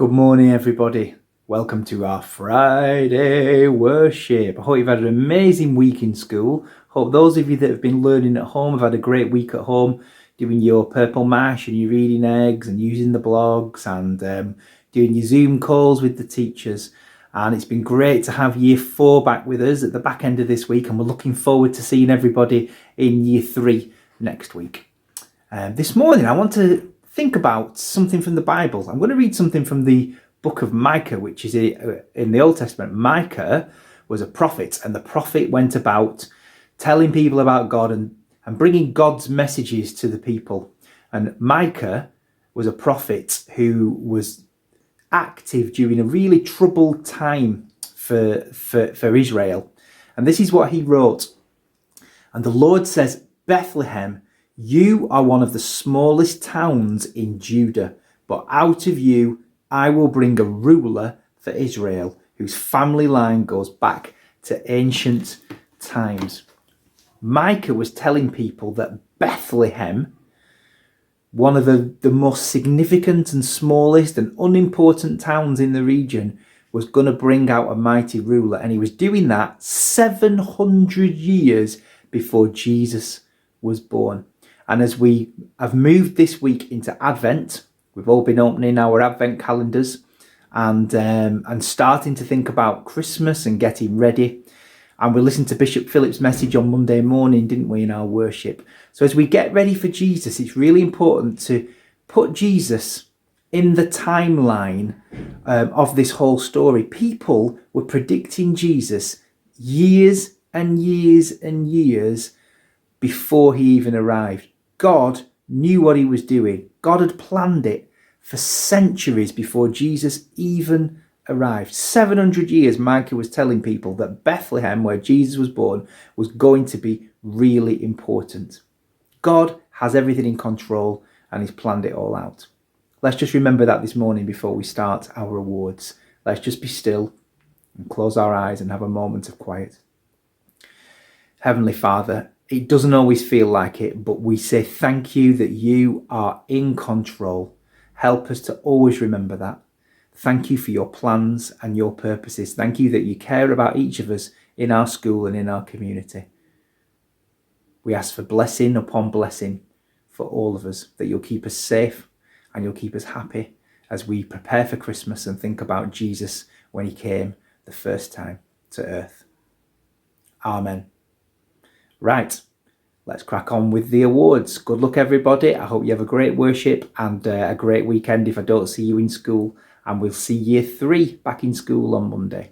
Good morning, everybody. Welcome to our Friday worship. I hope you've had an amazing week in school. Hope those of you that have been learning at home have had a great week at home, doing your purple mash and your reading eggs and using the blogs and doing your Zoom calls with the teachers. And it's been great to have year 4 back with us at the back end of this week, and we're looking forward to seeing everybody in year 3 next week. This morning I want to think about something from the Bible. I'm going to read something from the book of Micah, which is in the Old Testament. Micah was a prophet, and the prophet went about telling people about God and bringing God's messages to the people. And Micah was a prophet who was active during a really troubled time for Israel. And this is what he wrote. And the Lord says, Bethlehem, you are one of the smallest towns in Judah, but out of you I will bring a ruler for Israel, whose family line goes back to ancient times. Micah was telling people that Bethlehem, one of the most significant and smallest and unimportant towns in the region, was going to bring out a mighty ruler. And he was doing that 700 years before Jesus was born. And as we have moved this week into Advent, we've all been opening our Advent calendars and starting to think about Christmas and getting ready. And we listened to Bishop Philip's message on Monday morning, didn't we, in our worship? So as we get ready for Jesus, it's really important to put Jesus in the timeline of this whole story. People were predicting Jesus years and years and years before he even arrived. God knew what he was doing. God had planned it for centuries before Jesus even arrived. 700 years Micah was telling people that Bethlehem, where Jesus was born, was going to be really important. God has everything in control and he's planned it all out. Let's just remember that this morning before we start our awards. Let's just be still and close our eyes and have a moment of quiet. Heavenly Father, it doesn't always feel like it, but we say thank you that you are in control. Help us to always remember that. Thank you for your plans and your purposes. Thank you that you care about each of us in our school and in our community. We ask for blessing upon blessing for all of us, that you'll keep us safe and you'll keep us happy as we prepare for Christmas and think about Jesus when he came the first time to earth. Amen. Right, let's crack on with the awards. Good luck, everybody. I hope you have a great worship and a great weekend if I don't see you in school. And we'll see year 3 back in school on Monday.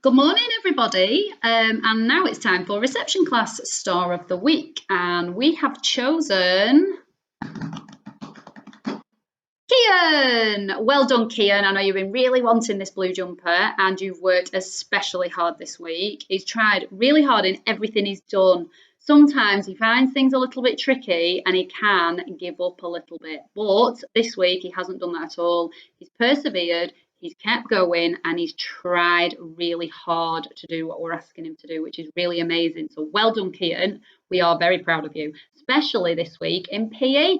Good morning, everybody. And now it's time for Reception Class Star of the Week. And we have chosen Kian. Well done, Kian. I know you've been really wanting this blue jumper and you've worked especially hard this week. He's tried really hard in everything he's done. Sometimes he finds things a little bit tricky and he can give up a little bit. But this week he hasn't done that at all. He's persevered, he's kept going, and he's tried really hard to do what we're asking him to do, which is really amazing. So well done, Kian. We are very proud of you, especially this week in PE.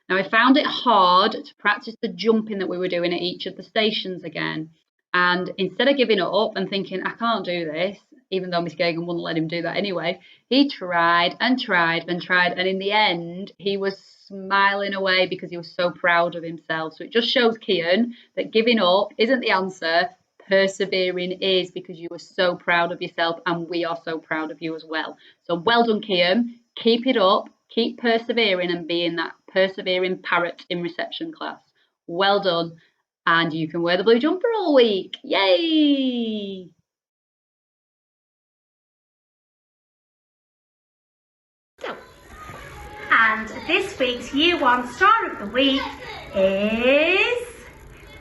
Now, I found it hard to practice the jumping that we were doing at each of the stations again. And instead of giving up and thinking, I can't do this, even though Miss Gagan wouldn't let him do that anyway, he tried and tried and tried. And in the end, he was smiling away because he was so proud of himself. So it just shows, Kian, that giving up isn't the answer. Persevering is, because you were so proud of yourself and we are so proud of you as well. So well done, Kian. Keep it up. Keep persevering and being that persevering parrot in reception class. Well done. And you can wear the blue jumper all week. Yay! And this week's Year 1 Star of the Week is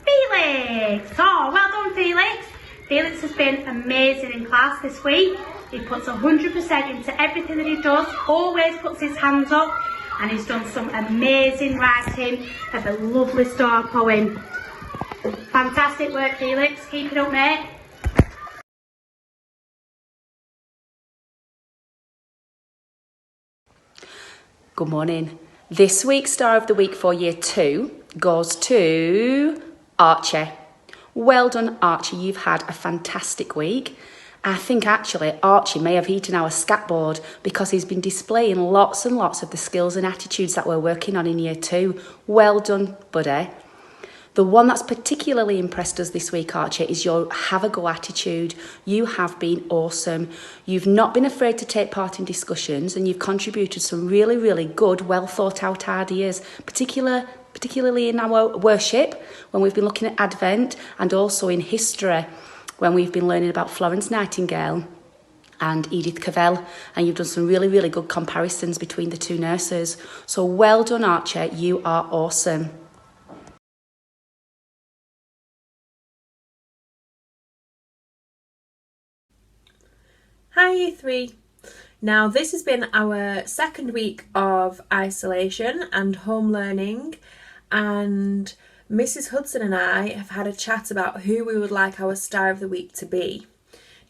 Felix. Oh, well done, Felix. Felix has been amazing in class this week. He puts 100% into everything that he does, always puts his hands up, and he's done some amazing writing of a lovely star poem. Fantastic work, Felix. Keep it up, mate. Good morning. This week's Star of the Week for Year 2 goes to Archie. Well done, Archie. You've had a fantastic week. I think actually Archie may have eaten our scat board because he's been displaying lots and lots of the skills and attitudes that we're working on in year 2. Well done, buddy. The one that's particularly impressed us this week, Archie, is your have-a-go attitude. You have been awesome. You've not been afraid to take part in discussions, and you've contributed some really, really good, well-thought-out ideas, particularly in our worship, when we've been looking at Advent, and also in history, when we've been learning about Florence Nightingale and Edith Cavell, and you've done some really, really good comparisons between the two nurses. So well done, Archie. You are awesome. Hi Year 3. Now this has been our second week of isolation and home learning, and Mrs. Hudson and I have had a chat about who we would like our Star of the Week to be.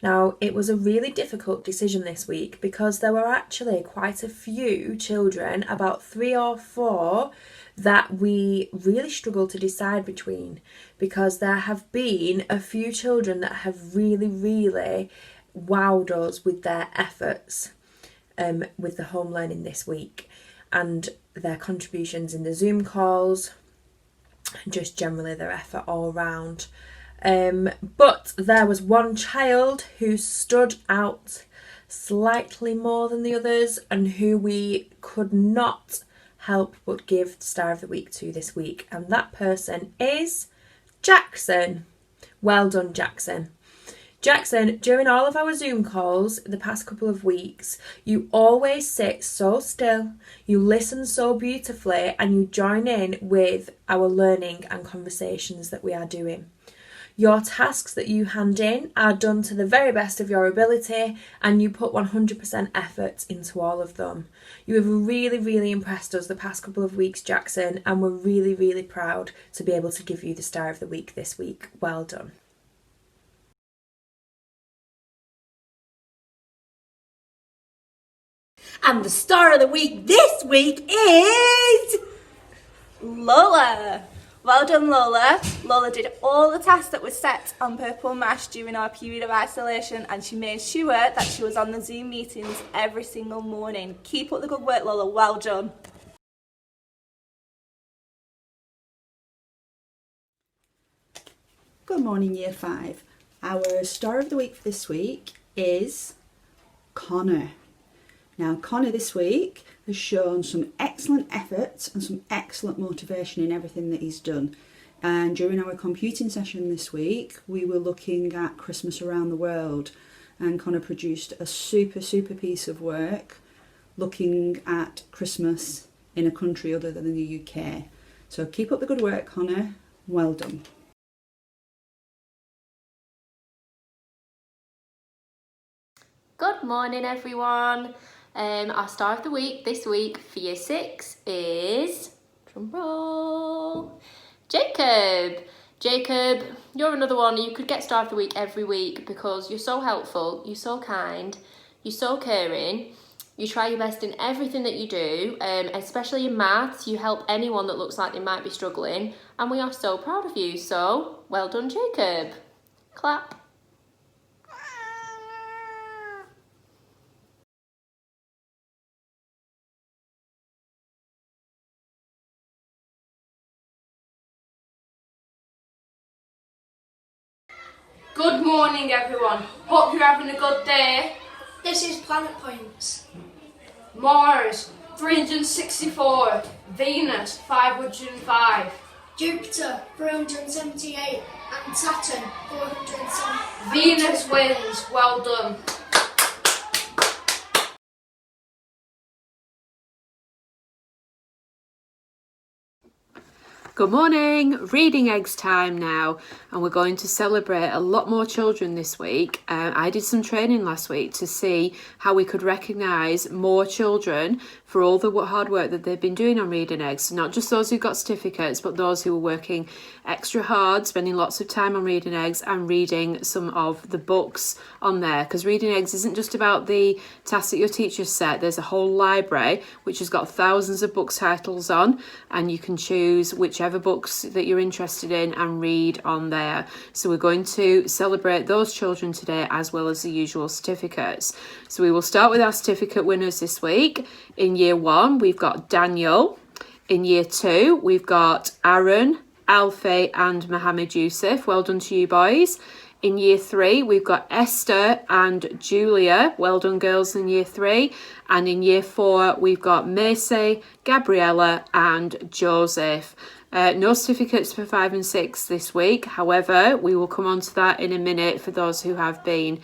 Now it was a really difficult decision this week because there were actually quite a few children, about 3 or 4, that we really struggled to decide between, because there have been a few children that have really wowed us with their efforts with the home learning this week, and their contributions in the Zoom calls, and just generally their effort all round. But there was one child who stood out slightly more than the others, and who we could not help but give Star of the Week to this week, and that person is Jackson. Well done, Jackson. Jackson, during all of our Zoom calls the past couple of weeks, you always sit so still, you listen so beautifully, and you join in with our learning and conversations that we are doing. Your tasks that you hand in are done to the very best of your ability, and you put 100% effort into all of them. You have really impressed us the past couple of weeks, Jackson, and we're really proud to be able to give you the Star of the Week this week. Well done. And the Star of the Week this week is Lola. Well done, Lola. Lola did all the tasks that were set on Purple Mash during our period of isolation, and she made sure that she was on the Zoom meetings every single morning. Keep up the good work, Lola. Well done. Good morning, Year 5. Our Star of the Week for this week is Connor. Now, Connor this week has shown some excellent effort and some excellent motivation in everything that he's done. And during our computing session this week, we were looking at Christmas around the world, and Connor produced a super piece of work looking at Christmas in a country other than the UK. So keep up the good work, Connor. Well done. Good morning, everyone. Our Star of the Week this week for Year 6 is, drum roll, Jacob. Jacob, you're another one. You could get Star of the Week every week because you're so helpful, you're so kind, you're so caring, you try your best in everything that you do, especially in maths. You help anyone that looks like they might be struggling, and we are so proud of you. So, well done, Jacob. Clap. Good morning, everyone. Hope you're having a good day. This is Planet Points. Mars, 364. Venus, 505. Jupiter, 378. And Saturn, 407. Venus wins. Well done. Good morning, reading eggs time now, and we're going to celebrate a lot more children this week. I did some training last week to see how we could recognise more children for all the hard work that they've been doing on reading eggs. So not just those who got certificates, but those who were working extra hard, spending lots of time on reading eggs and reading some of the books on there. Because reading eggs isn't just about the tasks that your teachers set. There's a whole library which has got thousands of book titles on, and you can choose whichever whatever books that you're interested in and read on there. So we're going to celebrate those children today as well as the usual certificates. So we will start with our certificate winners this week. In year 1, we've got Daniel. In year 2, we've got Aaron, Alfie and Mohammed Yusuf. Well done to you boys. In year 3, we've got Esther and Julia. Well done, girls, in year 3. And in year 4, we've got Macy, Gabriella and Joseph. No certificates for 5 and 6 this week. However, we will come on to that in a minute for those who have been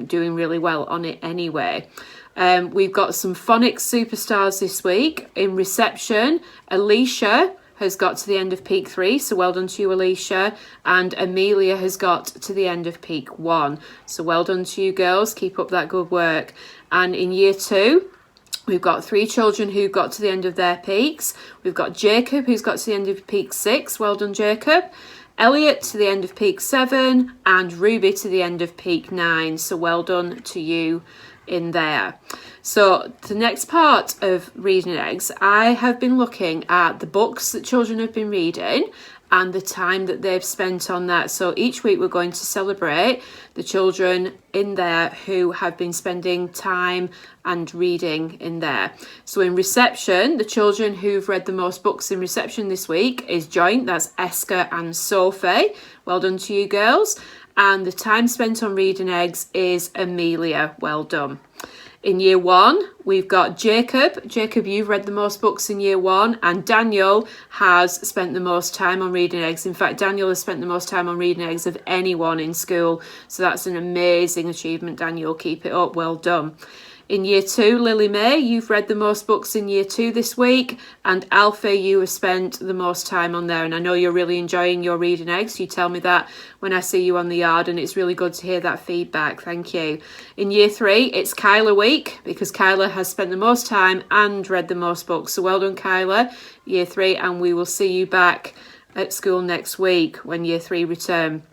doing really well on it anyway. We've got some phonics superstars this week. In reception, Alicia has got to the end of peak 3, so well done to you, Alicia. And Amelia has got to the end of peak 1, so well done to you girls, keep up that good work. And in year 2, we've got 3 children who got to the end of their peaks. We've got Jacob, who's got to the end of peak 6, well done Jacob. Elliot to the end of peak 7, and Ruby to the end of peak 9, so well done to you in there. So the next part of Reading Eggs, I have been looking at the books that children have been reading and the time that they've spent on that. So each week we're going to celebrate the children in there who have been spending time and reading in there. So in reception, the children who've read the most books in reception this week is joint. That's Esker and Sophie. Well done to you girls. And the time spent on Reading Eggs is Amelia. Well done. In year 1, we've got Jacob. Jacob, you've read the most books in year 1, and Daniel has spent the most time on Reading Eggs. In fact, Daniel has spent the most time on Reading Eggs of anyone in school. So that's an amazing achievement, Daniel. Keep it up. Well done. In year 2, Lily May, you've read the most books in year 2 this week, and Alfie, you have spent the most time on there, and I know you're really enjoying your Reading Eggs. You tell me that when I see you on the yard, and it's really good to hear that feedback. Thank you. In year 3, it's Kyla week, because Kyla has spent the most time and read the most books, so well done Kyla, year 3, and we will see you back at school next week when year 3 return.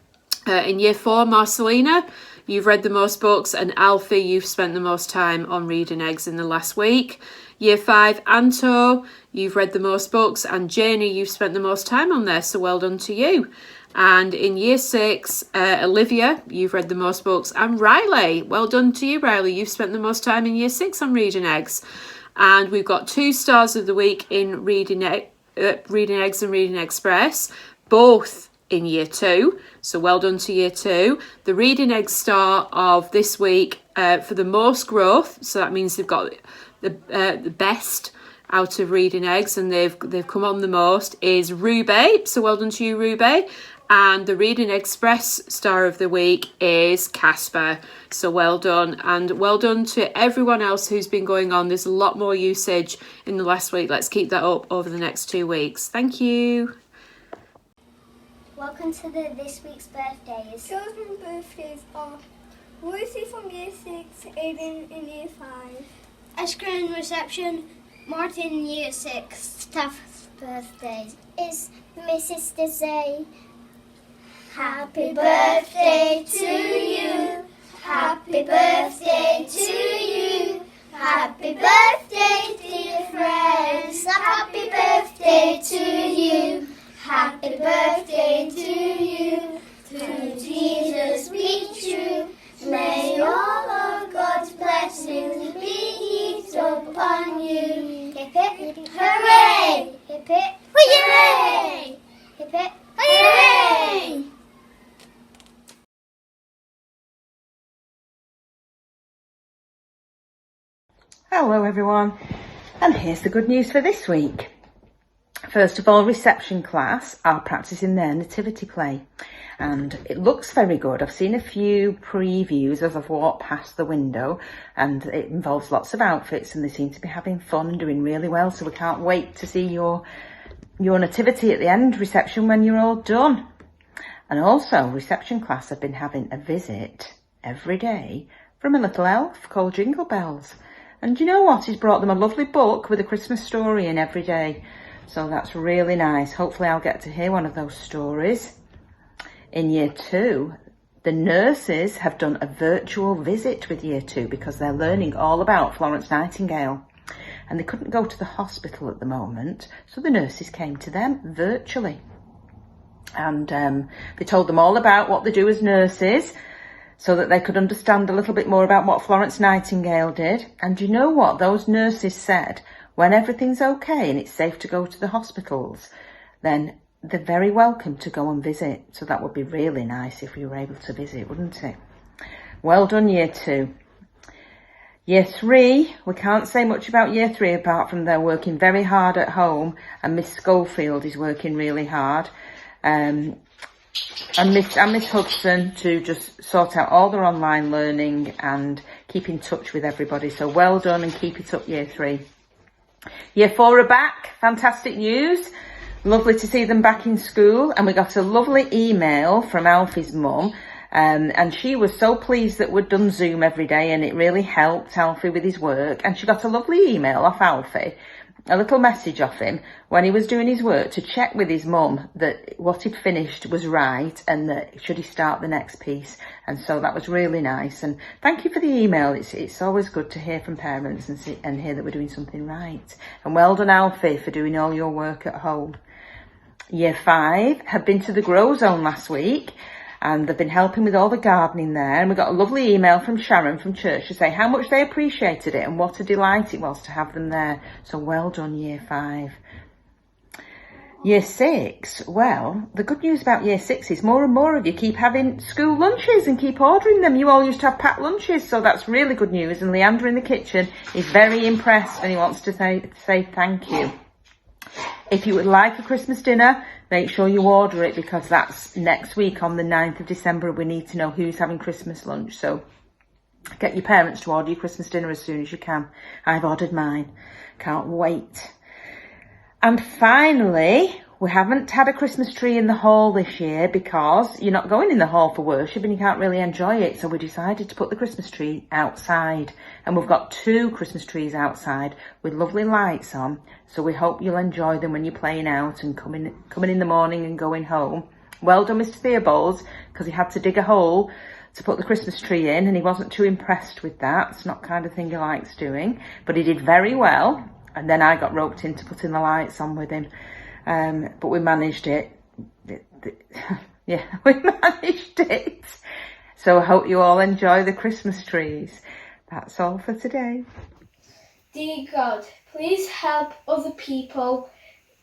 In year 4, Marcelina, you've read the most books, and Alfie, you've spent the most time on Reading Eggs in the last week. Year 5, Anto, you've read the most books, and Janie, you've spent the most time on there, so well done to you. And in year 6, Olivia, you've read the most books, and Riley, well done to you, Riley, you've spent the most time in year 6 on Reading Eggs. And we've got 2 stars of the week in Reading Eggs and Reading Express, both in year 2, so well done to year 2. The Reading Egg star of this week for the most growth, so that means they've got the best out of Reading Eggs and they've come on the most, is Ruby, so well done to you Ruby. And the Reading Express star of the week is Casper, so well done. And well done to everyone else who's been going on. There's a lot more usage in the last week. Let's keep that up over the next 2 weeks. Thank you. Welcome to this week's birthdays. Children's birthdays are Lucy from year 6, Aiden in year 5. Esker in reception, Martin in year 6. Staff's birthdays is Mrs. Dizay. Happy birthday to you. Happy birthday to you. Happy birthday, dear friends. Happy birthday to you. Happy birthday to you. Through Jesus be true. May all of God's blessings be heaped upon you. Hip hip hooray! Hip hip hooray! Hip hip hooray! Hello everyone, and here's the good news for this week. First of all, reception class are practicing their nativity play and it looks very good. I've seen a few previews as I've walked past the window and it involves lots of outfits and they seem to be having fun and doing really well, so we can't wait to see your nativity at the end reception when you're all done. And also, reception class have been having a visit every day from a little elf called Jingle Bells. And you know what? He's brought them a lovely book with a Christmas story in every day. So that's really nice. Hopefully I'll get to hear one of those stories. In year 2, the nurses have done a virtual visit with year 2 because they're learning all about Florence Nightingale. and they couldn't go to the hospital at the moment, so the nurses came to them virtually. And they told them all about what they do as nurses, so that they could understand a little bit more about what Florence Nightingale did. And you know what? Those nurses said, when everything's okay and it's safe to go to the hospitals, then they're very welcome to go and visit. So that would be really nice if we were able to visit, wouldn't it? Well done, Year 2. Year 3, we can't say much about Year 3 apart from they're working very hard at home, and Miss Schofield is working really hard. And Miss Hudson to just sort out all their online learning and keep in touch with everybody. So well done and keep it up, Year 3. Year 4 are back. Fantastic news. Lovely to see them back in school. And we got a lovely email from Alfie's mum. And she was so pleased that we'd done Zoom every day, and it really helped Alfie with his work. And she got a lovely email off Alfie, a little message off him when he was doing his work to check with his mum that what he'd finished was right and that should he start the next piece. And so that was really nice. And thank you for the email. It's always good to hear from parents and hear that we're doing something right. And well done, Alfie, for doing all your work at home. Year 5 have been to the Grow Zone last week, and they've been helping with all the gardening there. And we got a lovely email from Sharon from church to say how much they appreciated it and what a delight it was to have them there. So well done, Year 5. Year 6, well, the good news about Year 6 is more and more of you keep having school lunches and keep ordering them. You all used to have packed lunches, so that's really good news. And Leander in the kitchen is very impressed, and he wants to say thank you. If you would like a Christmas dinner, make sure you order it, because that's next week on the 9th of December. We need to know who's having Christmas lunch. So get your parents to order your Christmas dinner as soon as you can. I've ordered mine. Can't wait. And finally, we haven't had a Christmas tree in the hall this year because you're not going in the hall for worship and you can't really enjoy it. So we decided to put the Christmas tree outside. And we've got 2 Christmas trees outside with lovely lights on. So we hope you'll enjoy them when you're playing out and coming in the morning and going home. Well done, Mr. Theobald, because he had to dig a hole to put the Christmas tree in and he wasn't too impressed with that. It's not the kind of thing he likes doing, but he did very well. And then I got roped into putting the lights on with him. But we managed it. Yeah, we managed it. So I hope you all enjoy the Christmas trees. That's all for today. Dear God, please help other people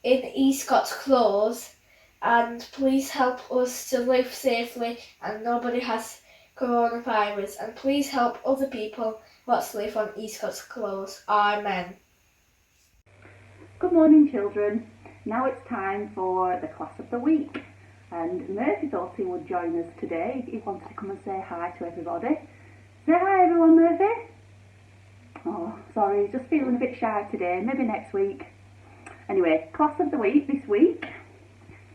in Escott's Close, and please help us to live safely and nobody has coronavirus, and please help other people what live on Escott's Close. Amen. Good morning, children. Now it's time for the class of the week, and Murphy thought he would join us today. He wanted to come and say hi to everybody. Say hi everyone, Murphy. Oh, sorry, he's just feeling a bit shy today, maybe next week. Anyway, class of the week this week.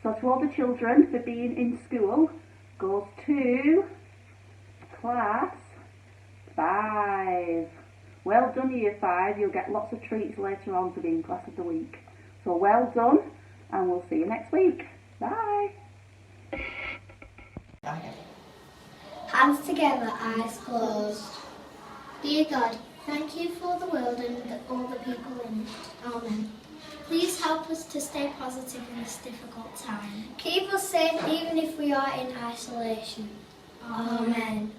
So to all the children for being in school goes to class 5. Well done, Year 5. You'll get lots of treats later on for being class of the week. So well done, and we'll see you next week. Bye. Hands together, eyes closed. Dear God, thank you for the world and all the people in it. Amen. Please help us to stay positive in this difficult time. Keep us safe even if we are in isolation. Amen.